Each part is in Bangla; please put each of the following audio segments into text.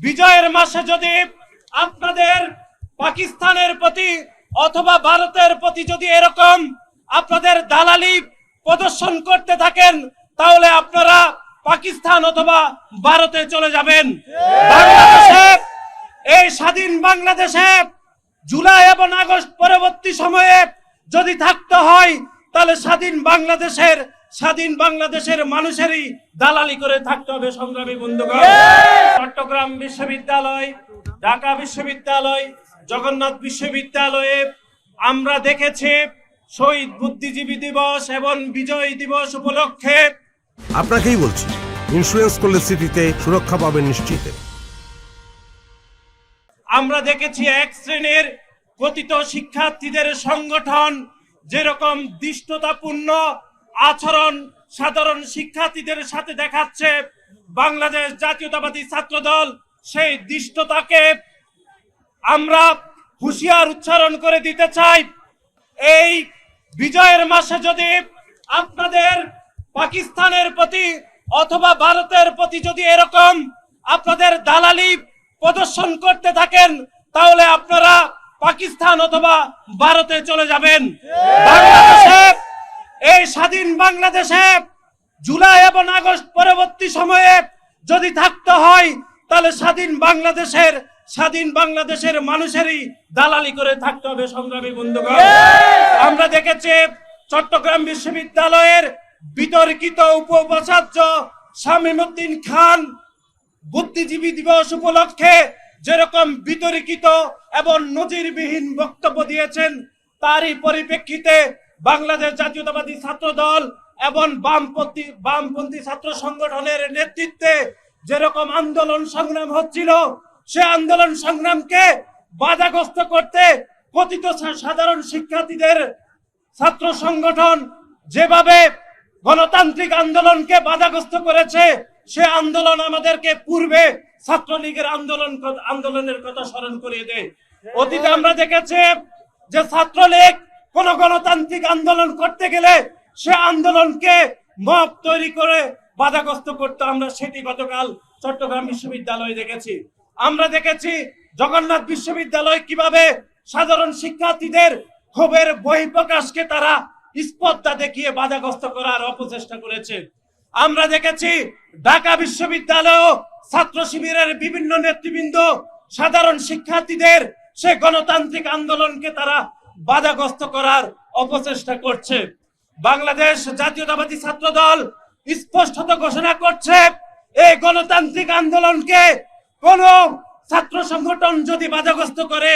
বিজয়ের মাসে যদি আপনাদের পাকিস্তানের প্রতি অথবা ভারতের প্রতি যদি এরকম আপনাদের দালালি প্রদর্শন করতে থাকেন, তাহলে আপনারা পাকিস্তান অথবা ভারতে চলে যাবেন। বাংলাদেশে, এই স্বাধীন বাংলাদেশে জুলাই এবং আগস্ট পরবর্তী সময়ে যদি থাকতে হয়, তাহলে স্বাধীন বাংলাদেশের মানুষেরই দালালি করে থাকতে হবে। সংগ্রামী বন্ধুগণ, চট্টগ্রাম বিশ্ববিদ্যালয়, ঢাকা বিশ্ববিদ্যালয়, জগন্নাথ বিশ্ববিদ্যালয়ে আমরা দেখেছি শহীদ বুদ্ধিজীবী দিবস এবং বিজয় দিবস উপলক্ষে। আপনাকেই বলছি, ইন্স্যুরেন্স করলে সিটিতে সুরক্ষা পাবেন নিশ্চিত। আমরা দেখেছি এক শ্রেণীর কথিত শিক্ষার্থীদের সংগঠন যেরকম দৃষ্টতাপূর্ণ আচরণ সাধারণ শিক্ষার্থীদের সাথে দেখাচ্ছে, বাংলাদেশ জাতীয়তাবাদী ছাত্র দল সেই দৃষ্টতাকে আমরা হুঁশিয়ার উচ্চারণ করে দিতে চাই। এই বিজয়ের মাসে যদি আপনাদের পাকিস্তানের প্রতি অথবা ভারতের প্রতি যদি এরকম আপনাদের দালালি প্রদর্শন করতে থাকেন, তাহলে আপনারা পাকিস্তান অথবা ভারতে চলে যাবেন। বাংলাদেশে, এই স্বাধীন বাংলাদেশে জুলাই এবং আগস্ট পরবর্তী সময়ে যদি থাকতে হয়, তাহলে স্বাধীন বাংলাদেশের মানুষেরই দালালি করে থাকতে হবে। সংগ্রামী বন্ধুগণ, আমরা দেখেছি চট্টগ্রাম বিশ্ববিদ্যালয়ের বিতর্কিত উপাচার্য শামীম উদ্দিন খান বুদ্ধিজীবী দিবস উপলক্ষে যেরকম বিতর্কিত এবং নজিরবিহীন বক্তব্য দিয়েছেন, তারই পরিপ্রেক্ষিতে বাংলাদেশ জাতীয়তাবাদী ছাত্র দল এবং বামপন্থী ছাত্র সংগঠনের নেতৃত্বে যেরকম আন্দোলন সংগ্রাম হচ্ছিল, সে আন্দোলন সংগ্রামকে বাধাগ্রস্ত করতে কথিত সাধারণ শিক্ষার্থীদের ছাত্র সংগঠন যেভাবে গণতান্ত্রিক আন্দোলনকে বাধাগ্রস্ত করেছে, সে আন্দোলন আমাদেরকে পূর্বে ছাত্রলীগের আন্দোলনের কথা স্মরণ করিয়ে দেয়। অতীতে আমরা দেখেছি যে ছাত্রলীগ কোন গণতান্ত্রিক আন্দোলন করতে গেলে সে আন্দোলনকে মব তৈরি করে বাধাগ্রস্ত করতে, আমরা সেটি গতকাল চট্টগ্রাম বিশ্ববিদ্যালয়ে দেখেছি। আমরা দেখেছি জগন্নাথ বিশ্ববিদ্যালয় কিভাবে সাধারণ শিক্ষার্থীদের ক্ষোভের বহিঃপ্রকাশকে তারা স্পর্ধা দেখিয়ে বাধাগ্রস্ত করার অপচেষ্টা করেছে। আমরা দেখেছি ঢাকা বিশ্ববিদ্যালয় ছাত্র শিবিরের বিভিন্ন নেতৃবৃন্দ সাধারণ শিক্ষার্থীদের সে গণতান্ত্রিক আন্দোলনকে তারা বাধাগ্রস্ত করার অপচেষ্টা করছে। বাংলাদেশ জাতীয়তাবাদী ছাত্র দল স্পষ্টত ঘোষণা করছে, এই গণতান্ত্রিক আন্দোলনকে কোন ছাত্র সংগঠন যদি বাধাগ্রস্ত করে,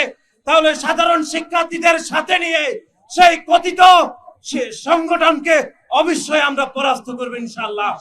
তাহলে সাধারণ শিক্ষার্থীদের সাথে নিয়ে সেই কথিত সংগঠনকে অবশ্যই আমরা পরাস্ত করব ইনশাআল্লাহ।